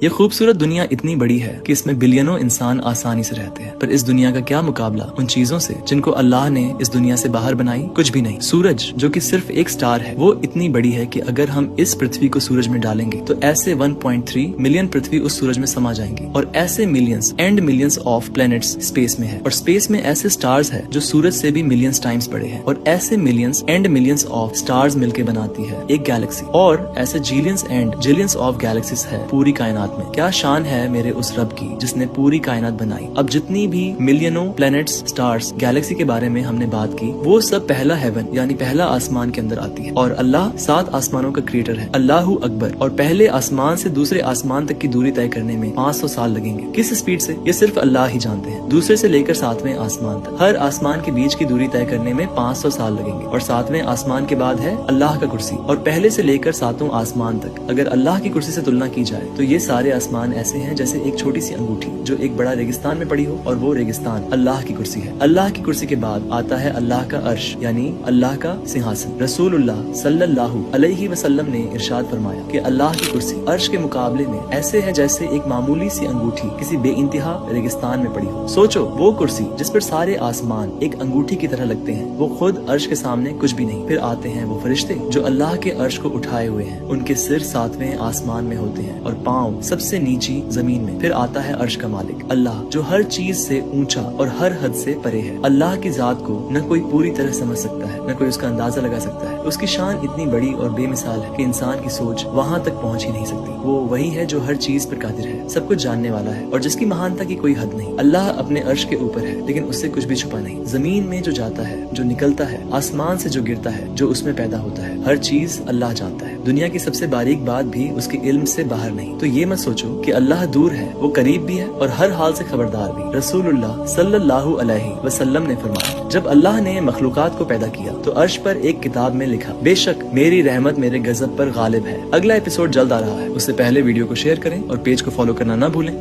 یہ خوبصورت دنیا اتنی بڑی ہے کہ اس میں بلینوں انسان آسانی سے رہتے ہیں، پر اس دنیا کا کیا مقابلہ ان چیزوں سے جن کو اللہ نے اس دنیا سے باہر بنائی؟ کچھ بھی نہیں۔ سورج جو کہ صرف ایک سٹار ہے، وہ اتنی بڑی ہے کہ اگر ہم اس پرتھوی کو سورج میں ڈالیں گے تو ایسے 1.3 ملین پرتھوی اس سورج میں سما جائیں گی، اور ایسے millions and millions of planets space میں ہے، اور اسپیس میں ایسے سٹارز ہے جو سورج سے بھی ملینز ٹائمز بڑے ہیں، اور ایسے millions and millions of stars مل کے بناتی ہے ایک گیلیکسی، اور ایسے جیلینز اینڈ جیلینز آف گیلیکسیز ہے پوری کائنات میں۔ کیا شان ہے میرے اس رب کی جس نے پوری کائنات بنائی۔ اب جتنی بھی ملینوں پلینٹس، سٹارز، گیلیکسی کے بارے میں ہم نے بات کی، وہ سب پہلا ہیون یعنی پہلا آسمان کے اندر آتی ہے، اور اللہ 7 آسمانوں کا کریٹر ہے، اللہ اکبر، اور پہلے آسمان سے دوسرے آسمان تک کی دوری طے کرنے میں 500 سال لگیں گے۔ کس سپیڈ سے؟ یہ صرف اللہ ہی جانتے ہیں۔ دوسرے سے لے کر 7ویں آسمان تک ہر آسمان کے بیچ کی دوری طے کرنے میں 500 سال لگیں گے، اور 7ویں آسمان کے بعد ہے اللہ کا کرسی، اور پہلے سے لے کر 7واں آسمان تک اگر اللہ کی کرسی سے تلنا کی جائے تو یہ سارے آسمان ایسے ہیں جیسے ایک چھوٹی سی انگوٹھی جو ایک بڑا ریگستان میں پڑی ہو، اور وہ ریگستان اللہ کی کرسی ہے۔ اللہ کی کرسی کے بعد آتا ہے اللہ کا عرش یعنی اللہ کا سنہاسن۔ رسول اللہ صلی اللہ علیہ وسلم نے ارشاد فرمایا کہ اللہ کی کرسی عرش کے مقابلے میں ایسے ہے جیسے ایک معمولی سی انگوٹھی کسی بے انتہا ریگستان میں پڑی ہو۔ سوچو، وہ کرسی جس پر سارے آسمان ایک انگوٹھی کی طرح لگتے ہیں، وہ خود عرش کے سامنے کچھ بھی نہیں۔ پھر آتے ہیں وہ فرشتے جو اللہ کے عرش کو اٹھائے ہوئے ہیں، ان کے سر 7ویں آسمان میں ہوتے ہیں اور پاؤں سب سے نیچی زمین میں۔ پھر آتا ہے عرش کا مالک اللہ جو ہر چیز سے اونچا اور ہر حد سے پرے ہے۔ اللہ کی ذات کو نہ کوئی پوری طرح سمجھ سکتا ہے، نہ کوئی اس کا اندازہ لگا سکتا ہے۔ اس کی شان اتنی بڑی اور بے مثال ہے کہ انسان کی سوچ وہاں تک پہنچ ہی نہیں سکتی۔ وہ وہی ہے جو ہر چیز پر قادر ہے، سب کچھ جاننے والا ہے، اور جس کی مہانتا کی کوئی حد نہیں۔ اللہ اپنے عرش کے اوپر ہے لیکن اس سے کچھ بھی چھپا نہیں۔ زمین میں جو جاتا ہے، جو نکلتا ہے، آسمان سے جو گرتا ہے، جو اس میں پیدا ہوتا ہے، ہر چیز اللہ جانتا ہے۔ دنیا کی سب سے باریک بات بھی اس کے علم سے باہر نہیں۔ تو یہ مت سوچو کہ اللہ دور ہے، وہ قریب بھی ہے اور ہر حال سے خبردار بھی۔ رسول اللہ صلی اللہ علیہ وسلم نے فرمایا، جب اللہ نے مخلوقات کو پیدا کیا تو عرش پر ایک کتاب میں لکھا، بے شک میری رحمت میرے غضب پر غالب ہے۔ اگلا ایپیسوڈ جلد آ رہا ہے، اس سے پہلے ویڈیو کو شیئر کریں اور پیج کو فالو کرنا نہ بھولیں۔